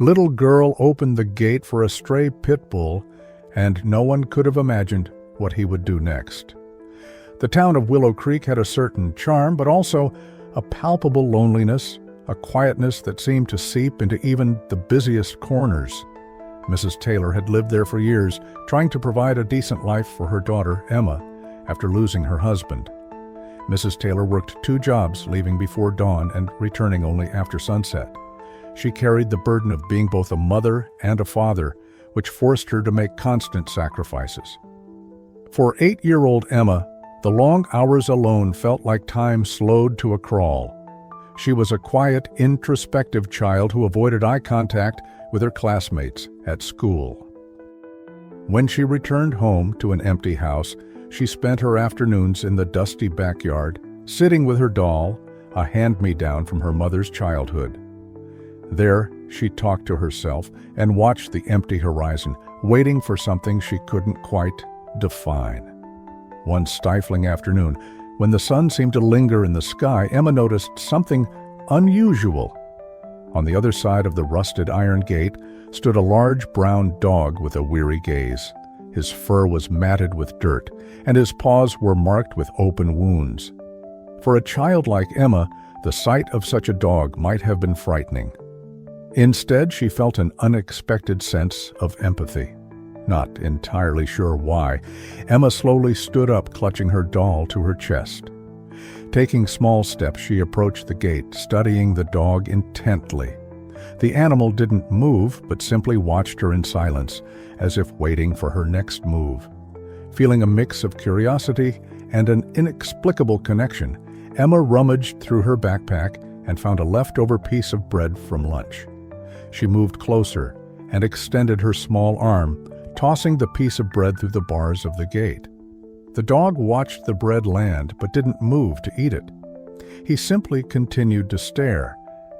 Little girl opened the gate for a stray pit bull, and no one could have imagined what he would do next. The town of Willow Creek had a certain charm, but also a palpable loneliness, a quietness that seemed to seep into even the busiest corners. Mrs. Taylor had lived there for years, trying to provide a decent life for her daughter, Emma, after losing her husband. Mrs. Taylor worked 2 jobs, leaving before dawn and returning only after sunset. She carried the burden of being both a mother and a father, which forced her to make constant sacrifices. For 8-year-old Emma, the long hours alone felt like time slowed to a crawl. She was a quiet, introspective child who avoided eye contact with her classmates at school. When she returned home to an empty house, she spent her afternoons in the dusty backyard, sitting with her doll, a hand-me-down from her mother's childhood. There, she talked to herself and watched the empty horizon, waiting for something she couldn't quite define. One stifling afternoon, when the sun seemed to linger in the sky, Emma noticed something unusual. On the other side of the rusted iron gate stood a large brown dog with a weary gaze. His fur was matted with dirt, and his paws were marked with open wounds. For a child like Emma, the sight of such a dog might have been frightening. Instead, she felt an unexpected sense of empathy. Not entirely sure why, Emma slowly stood up, clutching her doll to her chest. Taking small steps, she approached the gate, studying the dog intently. The animal didn't move, but simply watched her in silence, as if waiting for her next move. Feeling a mix of curiosity and an inexplicable connection, Emma rummaged through her backpack and found a leftover piece of bread from lunch. She moved closer and extended her small arm, tossing the piece of bread through the bars of the gate. The dog watched the bread land but didn't move to eat it. He simply continued to stare,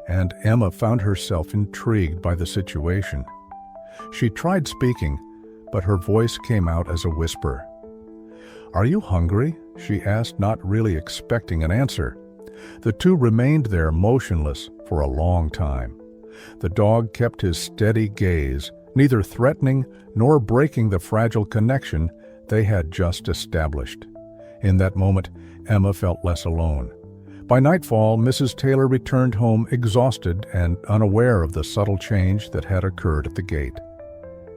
and Emma found herself intrigued by the situation. She tried speaking, but her voice came out as a whisper. "Are you hungry?" she asked, not really expecting an answer. The two remained there motionless for a long time. The dog kept his steady gaze, neither threatening nor breaking the fragile connection they had just established. In that moment, Emma felt less alone. By nightfall, Mrs. Taylor returned home exhausted and unaware of the subtle change that had occurred at the gate.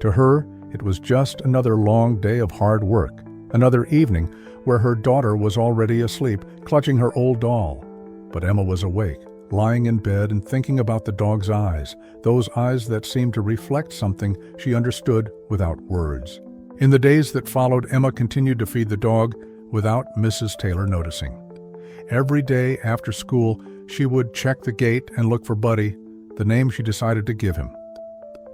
To her, it was just another long day of hard work, another evening where her daughter was already asleep, clutching her old doll. But Emma was awake, lying in bed and thinking about the dog's eyes, those eyes that seemed to reflect something she understood without words. In the days that followed, Emma continued to feed the dog without Mrs. Taylor noticing. Every day after school, she would check the gate and look for Buddy, the name she decided to give him.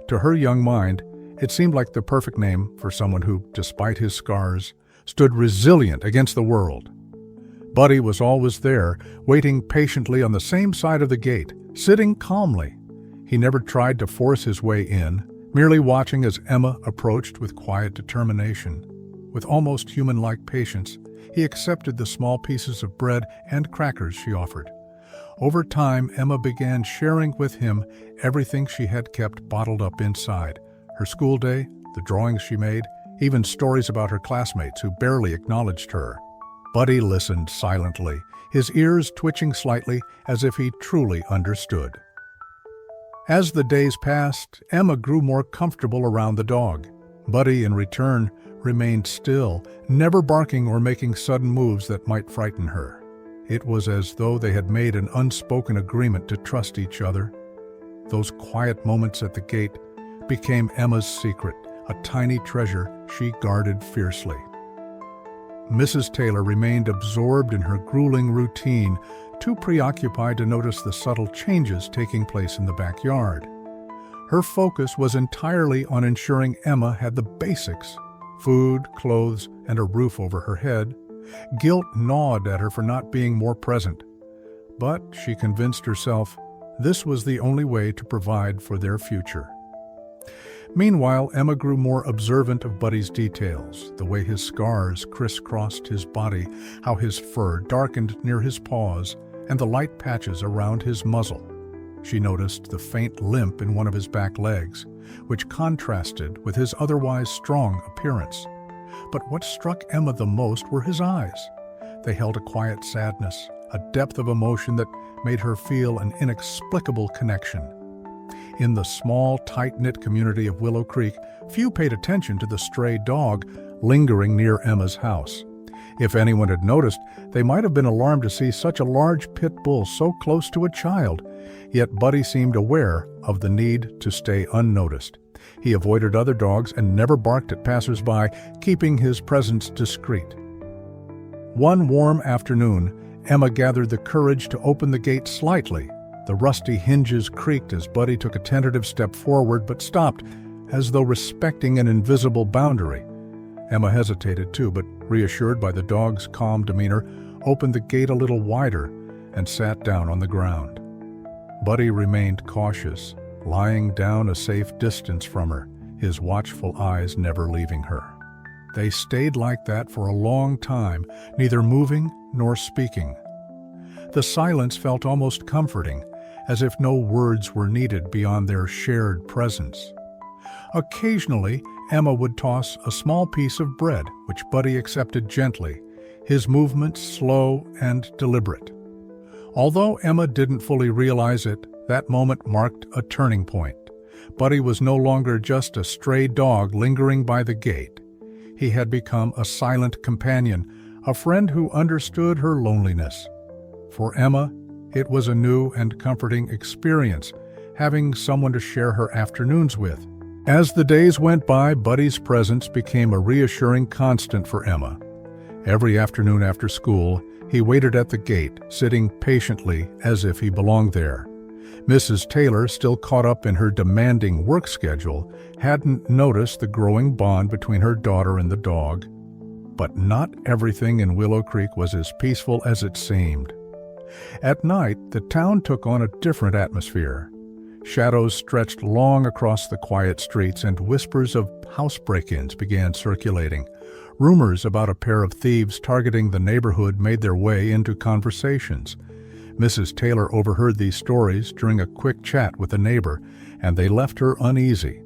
To her young mind, it seemed like the perfect name for someone who, despite his scars, stood resilient against the world. Buddy was always there, waiting patiently on the same side of the gate, sitting calmly. He never tried to force his way in, merely watching as Emma approached with quiet determination. With almost human-like patience, he accepted the small pieces of bread and crackers she offered. Over time, Emma began sharing with him everything she had kept bottled up inside: her school day, the drawings she made, even stories about her classmates who barely acknowledged her. Buddy listened silently, his ears twitching slightly as if he truly understood. As the days passed, Emma grew more comfortable around the dog. Buddy, in return, remained still, never barking or making sudden moves that might frighten her. It was as though they had made an unspoken agreement to trust each other. Those quiet moments at the gate became Emma's secret, a tiny treasure she guarded fiercely. Mrs. Taylor remained absorbed in her grueling routine, too preoccupied to notice the subtle changes taking place in the backyard. Her focus was entirely on ensuring Emma had the basics: food, clothes, and a roof over her head. Guilt gnawed at her for not being more present, but she convinced herself this was the only way to provide for their future. Meanwhile, Emma grew more observant of Buddy's details, the way his scars crisscrossed his body, how his fur darkened near his paws, and the light patches around his muzzle. She noticed the faint limp in one of his back legs, which contrasted with his otherwise strong appearance. But what struck Emma the most were his eyes. They held a quiet sadness, a depth of emotion that made her feel an inexplicable connection. In the small, tight-knit community of Willow Creek, few paid attention to the stray dog lingering near Emma's house. If anyone had noticed, they might have been alarmed to see such a large pit bull so close to a child, yet Buddy seemed aware of the need to stay unnoticed. He avoided other dogs and never barked at passers-by, keeping his presence discreet. One warm afternoon, Emma gathered the courage to open the gate slightly. The rusty hinges creaked as Buddy took a tentative step forward but stopped, as though respecting an invisible boundary. Emma hesitated too, but reassured by the dog's calm demeanor, opened the gate a little wider and sat down on the ground. Buddy remained cautious, lying down a safe distance from her, his watchful eyes never leaving her. They stayed like that for a long time, neither moving nor speaking. The silence felt almost comforting, as if no words were needed beyond their shared presence. Occasionally, Emma would toss a small piece of bread, which Buddy accepted gently, his movements slow and deliberate. Although Emma didn't fully realize it, that moment marked a turning point. Buddy was no longer just a stray dog lingering by the gate. He had become a silent companion, a friend who understood her loneliness. For Emma, it was a new and comforting experience, having someone to share her afternoons with. As the days went by, Buddy's presence became a reassuring constant for Emma. Every afternoon after school, he waited at the gate, sitting patiently as if he belonged there. Mrs. Taylor, still caught up in her demanding work schedule, hadn't noticed the growing bond between her daughter and the dog. But not everything in Willow Creek was as peaceful as it seemed. At night, the town took on a different atmosphere. Shadows stretched long across the quiet streets, and whispers of house break-ins began circulating. Rumors about a pair of thieves targeting the neighborhood made their way into conversations. Mrs. Taylor overheard these stories during a quick chat with a neighbor, and they left her uneasy.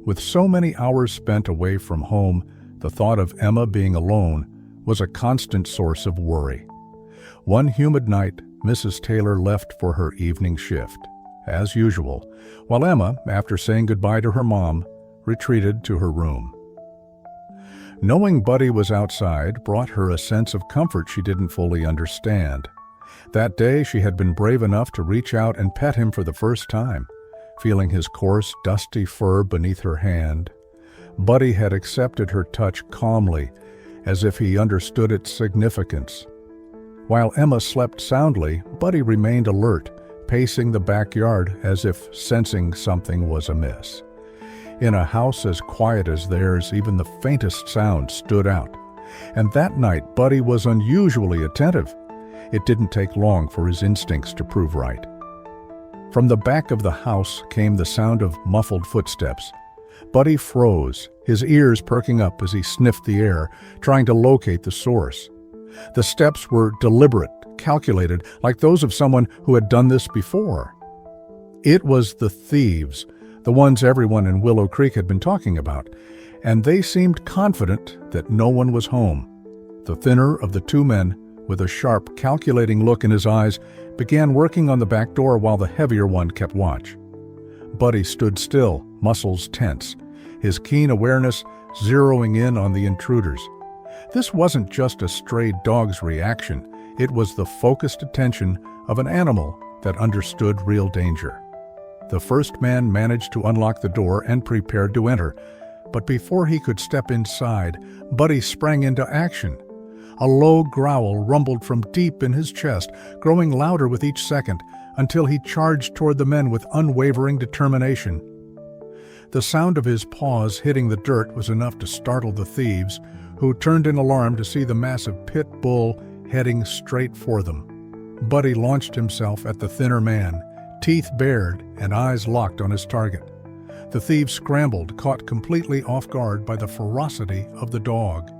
With so many hours spent away from home, the thought of Emma being alone was a constant source of worry. One humid night, Mrs. Taylor left for her evening shift, as usual, while Emma, after saying goodbye to her mom, retreated to her room. Knowing Buddy was outside brought her a sense of comfort she didn't fully understand. That day, she had been brave enough to reach out and pet him for the first time, feeling his coarse, dusty fur beneath her hand. Buddy had accepted her touch calmly, as if he understood its significance. While Emma slept soundly, Buddy remained alert, pacing the backyard as if sensing something was amiss. In a house as quiet as theirs, even the faintest sound stood out. And that night, Buddy was unusually attentive. It didn't take long for his instincts to prove right. From the back of the house came the sound of muffled footsteps. Buddy froze, his ears perking up as he sniffed the air, trying to locate the source. The steps were deliberate, calculated, like those of someone who had done this before. It was the thieves, the ones everyone in Willow Creek had been talking about, and they seemed confident that no one was home. The thinner of the two men, with a sharp, calculating look in his eyes, began working on the back door while the heavier one kept watch. Buddy stood still, muscles tense, his keen awareness zeroing in on the intruders. This wasn't just a stray dog's reaction, it was the focused attention of an animal that understood real danger. The first man managed to unlock the door and prepared to enter, but before he could step inside, Buddy sprang into action. A low growl rumbled from deep in his chest, growing louder with each second, until he charged toward the men with unwavering determination. The sound of his paws hitting the dirt was enough to startle the thieves, who turned in alarm to see the massive pit bull heading straight for them. Buddy launched himself at the thinner man, teeth bared and eyes locked on his target. The thieves scrambled, caught completely off guard by the ferocity of the dog.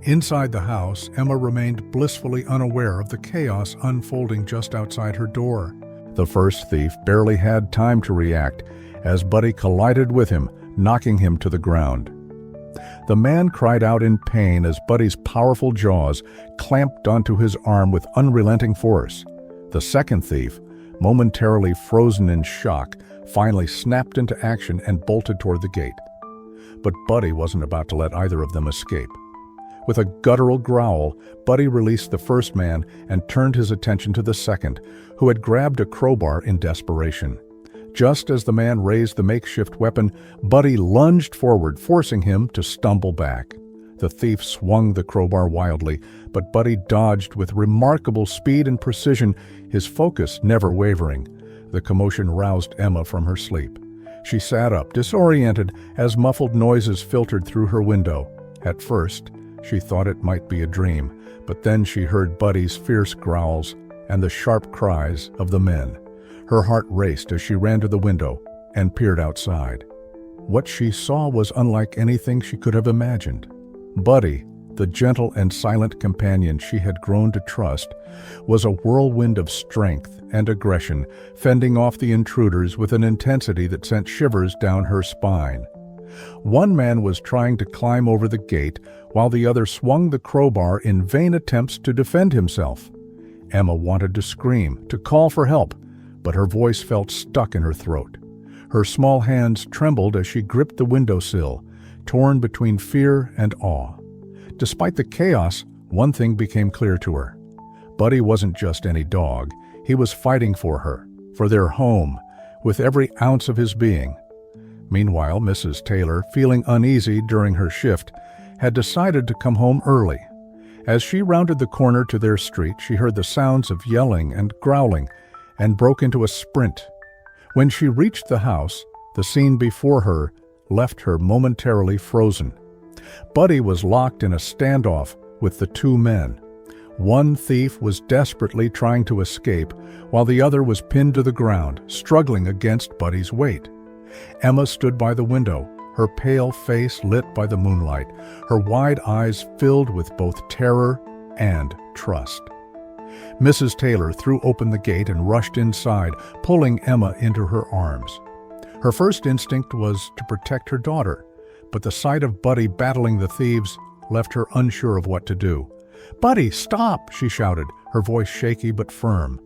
Inside the house, Emma remained blissfully unaware of the chaos unfolding just outside her door. The first thief barely had time to react as Buddy collided with him, knocking him to the ground. The man cried out in pain as Buddy's powerful jaws clamped onto his arm with unrelenting force. The second thief, momentarily frozen in shock, finally snapped into action and bolted toward the gate. But Buddy wasn't about to let either of them escape. With a guttural growl, Buddy released the first man and turned his attention to the second, who had grabbed a crowbar in desperation. Just as the man raised the makeshift weapon, Buddy lunged forward, forcing him to stumble back. The thief swung the crowbar wildly, but Buddy dodged with remarkable speed and precision, his focus never wavering. The commotion roused Emma from her sleep. She sat up, disoriented, as muffled noises filtered through her window. At first, she thought it might be a dream, but then she heard Buddy's fierce growls and the sharp cries of the men. Her heart raced as she ran to the window and peered outside. What she saw was unlike anything she could have imagined. Buddy, the gentle and silent companion she had grown to trust, was a whirlwind of strength and aggression, fending off the intruders with an intensity that sent shivers down her spine. One man was trying to climb over the gate, while the other swung the crowbar in vain attempts to defend himself. Emma wanted to scream, to call for help, but her voice felt stuck in her throat. Her small hands trembled as she gripped the windowsill, torn between fear and awe. Despite the chaos, one thing became clear to her. Buddy wasn't just any dog. He was fighting for her, for their home, with every ounce of his being. Meanwhile, Mrs. Taylor, feeling uneasy during her shift, had decided to come home early. As she rounded the corner to their street, she heard the sounds of yelling and growling, and broke into a sprint. When she reached the house, the scene before her left her momentarily frozen. Buddy was locked in a standoff with the two men. One thief was desperately trying to escape, while the other was pinned to the ground, struggling against Buddy's weight. Emma stood by the window, her pale face lit by the moonlight, her wide eyes filled with both terror and trust. Mrs. Taylor threw open the gate and rushed inside, pulling Emma into her arms. Her first instinct was to protect her daughter, but the sight of Buddy battling the thieves left her unsure of what to do. "Buddy, stop!" she shouted, her voice shaky but firm.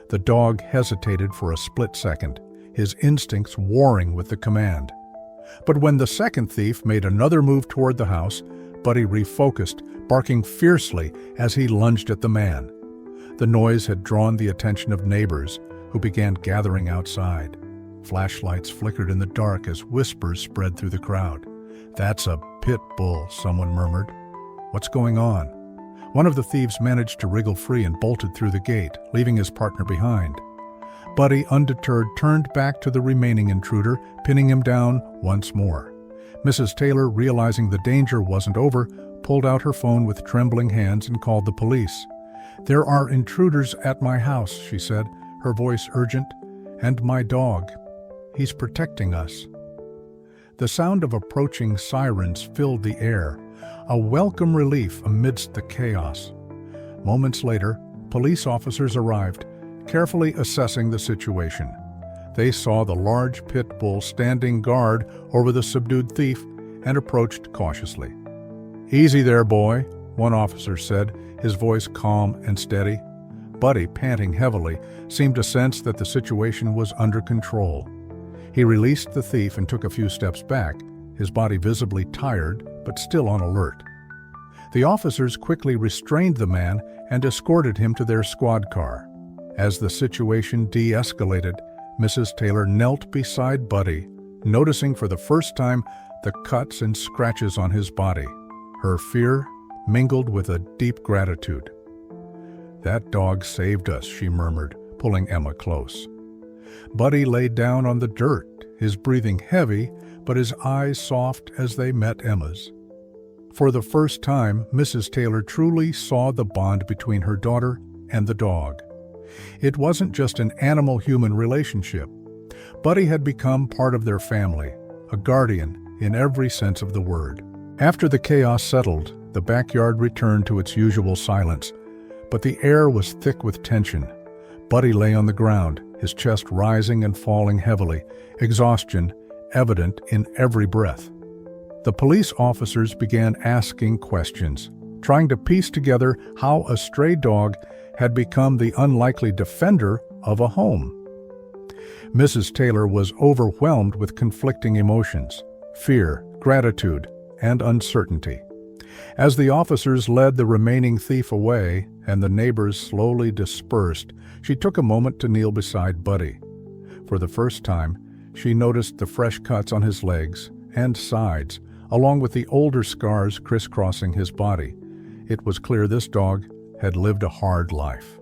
The dog hesitated for a split second, his instincts warring with the command. But when the second thief made another move toward the house, Buddy refocused, barking fiercely as he lunged at the man. The noise had drawn the attention of neighbors, who began gathering outside. Flashlights flickered in the dark as whispers spread through the crowd. "That's a pit bull," someone murmured. "What's going on?" One of the thieves managed to wriggle free and bolted through the gate, leaving his partner behind. Buddy, undeterred, turned back to the remaining intruder, pinning him down once more. Mrs. Taylor, realizing the danger wasn't over, pulled out her phone with trembling hands and called the police. "There are intruders at my house," she said, her voice urgent, "and my dog. He's protecting us." The sound of approaching sirens filled the air, a welcome relief amidst the chaos. Moments later, police officers arrived, carefully assessing the situation. They saw the large pit bull standing guard over the subdued thief and approached cautiously. "Easy there, boy," one officer said, his voice calm and steady. Buddy, panting heavily, seemed to sense that the situation was under control. He released the thief and took a few steps back, his body visibly tired but still on alert. The officers quickly restrained the man and escorted him to their squad car. As the situation de-escalated, Mrs. Taylor knelt beside Buddy, noticing for the first time the cuts and scratches on his body. Her fear mingled with a deep gratitude. "That dog saved us," she murmured, pulling Emma close. Buddy lay down on the dirt, his breathing heavy, but his eyes soft as they met Emma's. For the first time, Mrs. Taylor truly saw the bond between her daughter and the dog. It wasn't just an animal-human relationship. Buddy had become part of their family, a guardian in every sense of the word. After the chaos settled, the backyard returned to its usual silence, but the air was thick with tension. Buddy lay on the ground, his chest rising and falling heavily, exhaustion evident in every breath. The police officers began asking questions, trying to piece together how a stray dog had become the unlikely defender of a home. Mrs. Taylor was overwhelmed with conflicting emotions: fear, gratitude, and uncertainty. As the officers led the remaining thief away and the neighbors slowly dispersed, she took a moment to kneel beside Buddy. For the first time, she noticed the fresh cuts on his legs and sides, along with the older scars crisscrossing his body. It was clear this dog had lived a hard life.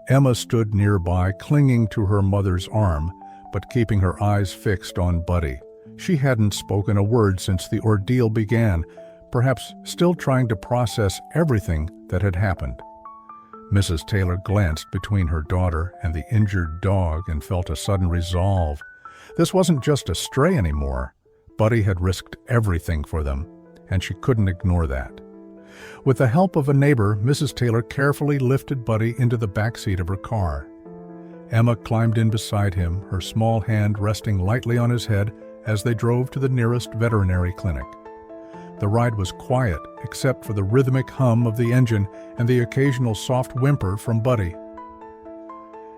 Emma stood nearby, clinging to her mother's arm, but keeping her eyes fixed on Buddy. She hadn't spoken a word since the ordeal began, perhaps still trying to process everything that had happened. Mrs. Taylor glanced between her daughter and the injured dog and felt a sudden resolve. This wasn't just a stray anymore. Buddy had risked everything for them, and she couldn't ignore that. With the help of a neighbor, Mrs. Taylor carefully lifted Buddy into the back seat of her car. Emma climbed in beside him, her small hand resting lightly on his head as they drove to the nearest veterinary clinic. The ride was quiet, except for the rhythmic hum of the engine and the occasional soft whimper from Buddy.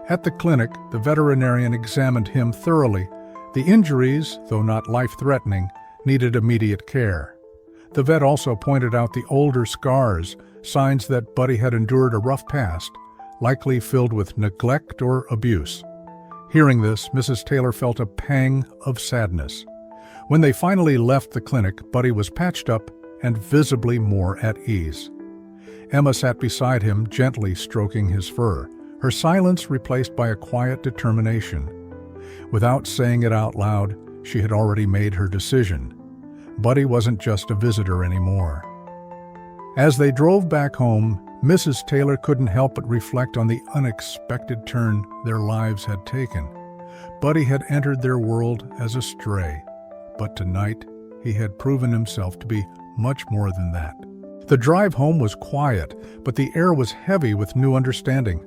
At the clinic, the veterinarian examined him thoroughly. The injuries, though not life-threatening, needed immediate care. The vet also pointed out the older scars, signs that Buddy had endured a rough past, likely filled with neglect or abuse. Hearing this, Mrs. Taylor felt a pang of sadness. When they finally left the clinic, Buddy was patched up and visibly more at ease. Emma sat beside him, gently stroking his fur, her silence replaced by a quiet determination. Without saying it out loud, she had already made her decision. Buddy wasn't just a visitor anymore. As they drove back home, Mrs. Taylor couldn't help but reflect on the unexpected turn their lives had taken. Buddy had entered their world as a stray, but tonight he had proven himself to be much more than that. The drive home was quiet, but the air was heavy with new understanding.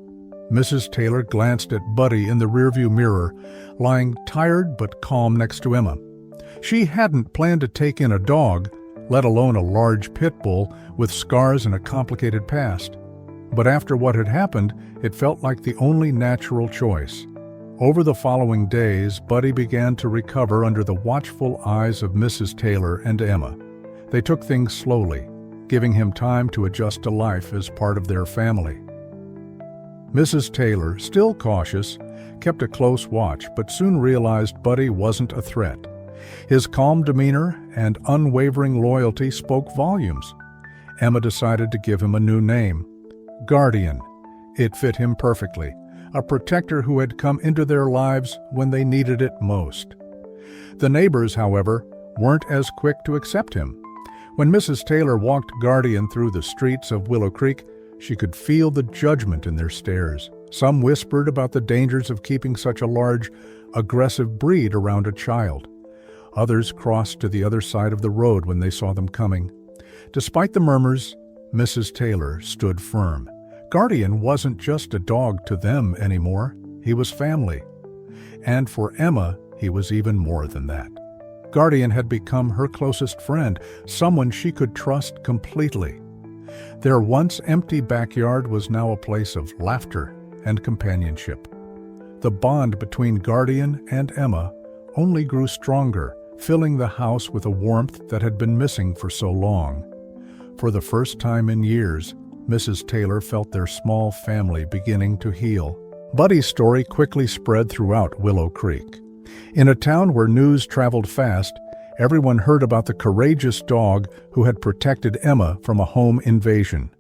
Mrs. Taylor glanced at Buddy in the rearview mirror, lying tired but calm next to Emma. She hadn't planned to take in a dog, let alone a large pit bull with scars and a complicated past. But after what had happened, it felt like the only natural choice. Over the following days, Buddy began to recover under the watchful eyes of Mrs. Taylor and Emma. They took things slowly, giving him time to adjust to life as part of their family. Mrs. Taylor, still cautious, kept a close watch, but soon realized Buddy wasn't a threat. His calm demeanor and unwavering loyalty spoke volumes. Emma decided to give him a new name, Guardian. It fit him perfectly, a protector who had come into their lives when they needed it most. The neighbors, however, weren't as quick to accept him. When Mrs. Taylor walked Guardian through the streets of Willow Creek, she could feel the judgment in their stares. Some whispered about the dangers of keeping such a large, aggressive breed around a child. Others crossed to the other side of the road when they saw them coming. Despite the murmurs, Mrs. Taylor stood firm. Guardian wasn't just a dog to them anymore. He was family. And for Emma, he was even more than that. Guardian had become her closest friend, someone she could trust completely. Their once empty backyard was now a place of laughter and companionship. The bond between Guardian and Emma only grew stronger, filling the house with a warmth that had been missing for so long. For the first time in years, Mrs. Taylor felt their small family beginning to heal. Buddy's story quickly spread throughout Willow Creek. In a town where news traveled fast, everyone heard about the courageous dog who had protected Emma from a home invasion.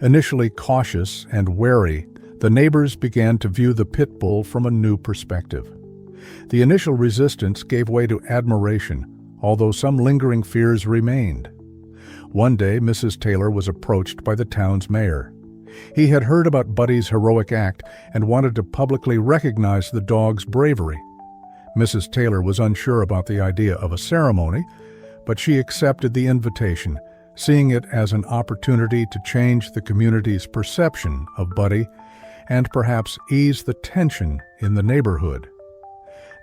Initially cautious and wary, the neighbors began to view the pit bull from a new perspective. The initial resistance gave way to admiration, although some lingering fears remained. One day, Mrs. Taylor was approached by the town's mayor. He had heard about Buddy's heroic act and wanted to publicly recognize the dog's bravery. Mrs. Taylor was unsure about the idea of a ceremony, but she accepted the invitation, seeing it as an opportunity to change the community's perception of Buddy and perhaps ease the tension in the neighborhood.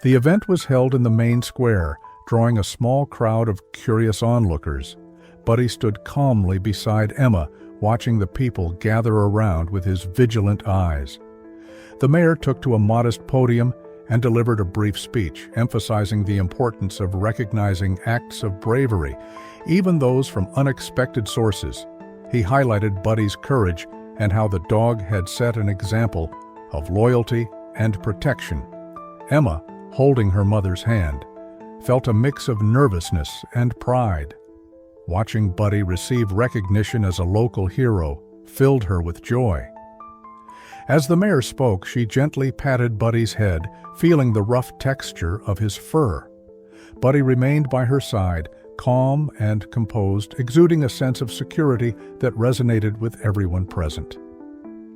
The event was held in the main square, drawing a small crowd of curious onlookers. Buddy stood calmly beside Emma, watching the people gather around with his vigilant eyes. The mayor took to a modest podium and delivered a brief speech, emphasizing the importance of recognizing acts of bravery, even those from unexpected sources. He highlighted Buddy's courage and how the dog had set an example of loyalty and protection. Emma, holding her mother's hand, felt a mix of nervousness and pride. Watching Buddy receive recognition as a local hero filled her with joy. As the mayor spoke, she gently patted Buddy's head, feeling the rough texture of his fur. Buddy remained by her side, calm and composed, exuding a sense of security that resonated with everyone present.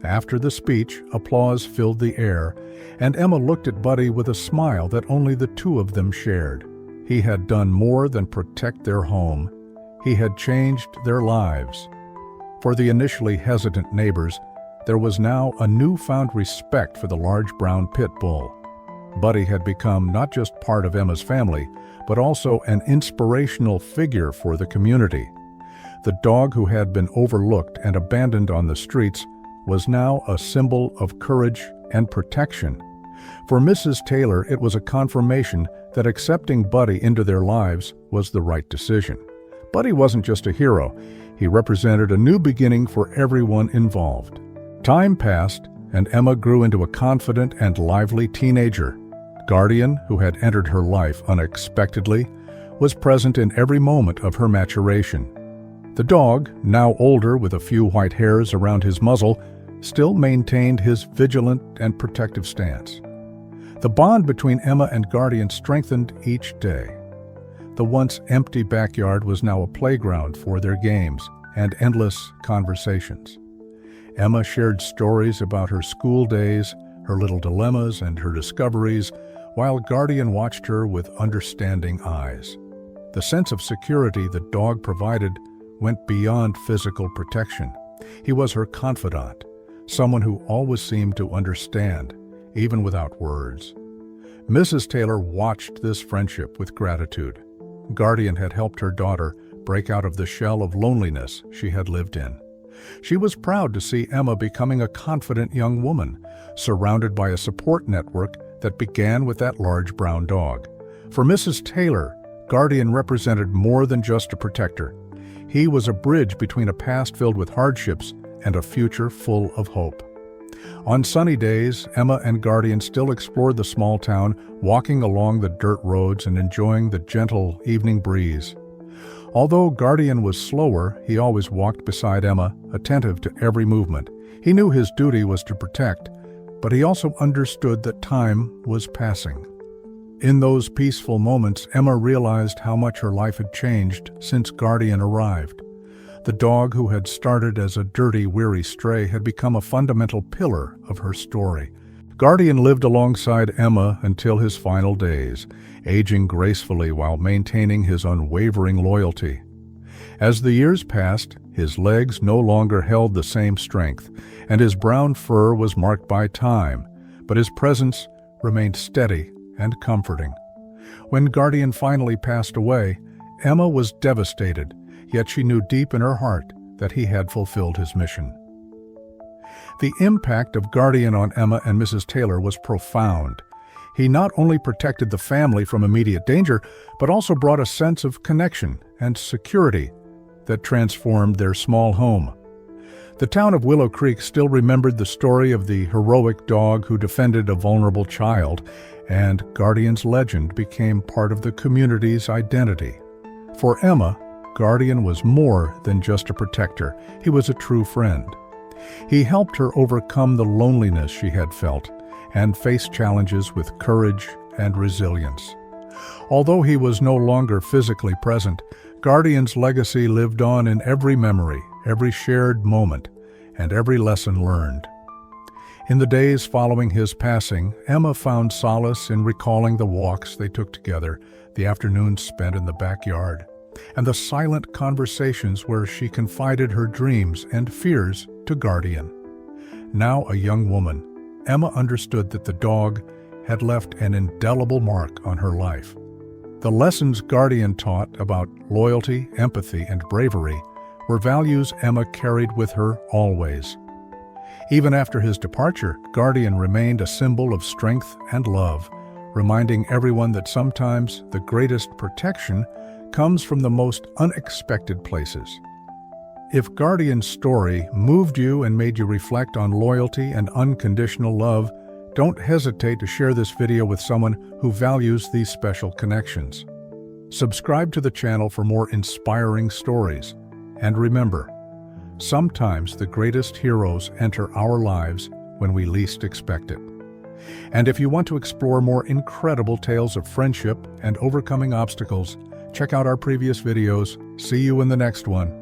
After the speech, applause filled the air, and Emma looked at Buddy with a smile that only the two of them shared. He had done more than protect their home. He had changed their lives. For the initially hesitant neighbors, there was now a newfound respect for the large brown pit bull. Buddy had become not just part of Emma's family, but also an inspirational figure for the community. The dog who had been overlooked and abandoned on the streets was now a symbol of courage and protection. For Mrs. Taylor, it was a confirmation that accepting Buddy into their lives was the right decision. Buddy wasn't just a hero, he represented a new beginning for everyone involved. Time passed, and Emma grew into a confident and lively teenager. Guardian, who had entered her life unexpectedly, was present in every moment of her maturation. The dog, now older with a few white hairs around his muzzle, still maintained his vigilant and protective stance. The bond between Emma and Guardian strengthened each day. The once empty backyard was now a playground for their games and endless conversations. Emma shared stories about her school days, her little dilemmas, and her discoveries, while Guardian watched her with understanding eyes. The sense of security the dog provided went beyond physical protection. He was her confidant, someone who always seemed to understand, even without words. Mrs. Taylor watched this friendship with gratitude. Guardian had helped her daughter break out of the shell of loneliness she had lived in. She was proud to see Emma becoming a confident young woman, surrounded by a support network that began with that large brown dog. For Mrs. Taylor, Guardian represented more than just a protector. He was a bridge between a past filled with hardships and a future full of hope. On sunny days, Emma and Guardian still explored the small town, walking along the dirt roads and enjoying the gentle evening breeze. Although Guardian was slower, he always walked beside Emma, attentive to every movement. He knew his duty was to protect, but he also understood that time was passing. In those peaceful moments, Emma realized how much her life had changed since Guardian arrived. The dog who had started as a dirty, weary stray had become a fundamental pillar of her story. Guardian lived alongside Emma until his final days, aging gracefully while maintaining his unwavering loyalty. As the years passed, his legs no longer held the same strength, and his brown fur was marked by time, but his presence remained steady and comforting. When Guardian finally passed away, Emma was devastated, yet she knew deep in her heart that he had fulfilled his mission. The impact of Guardian on Emma and Mrs. Taylor was profound. He not only protected the family from immediate danger, but also brought a sense of connection and security that transformed their small home. The town of Willow Creek still remembered the story of the heroic dog who defended a vulnerable child, and Guardian's legend became part of the community's identity. For Emma, Guardian was more than just a protector. He was a true friend. He helped her overcome the loneliness she had felt and face challenges with courage and resilience. Although he was no longer physically present, Guardian's legacy lived on in every memory, every shared moment, and every lesson learned. In the days following his passing, Emma found solace in recalling the walks they took together, the afternoons spent in the backyard, and the silent conversations where she confided her dreams and fears to Guardian. Now a young woman, Emma understood that the dog had left an indelible mark on her life. The lessons Guardian taught about loyalty, empathy, and bravery were values Emma carried with her always. Even after his departure, Guardian remained a symbol of strength and love, reminding everyone that sometimes the greatest protection comes from the most unexpected places. If Guardian's story moved you and made you reflect on loyalty and unconditional love, don't hesitate to share this video with someone who values these special connections. Subscribe to the channel for more inspiring stories. And remember, sometimes the greatest heroes enter our lives when we least expect it. And if you want to explore more incredible tales of friendship and overcoming obstacles, check out our previous videos. See you in the next one.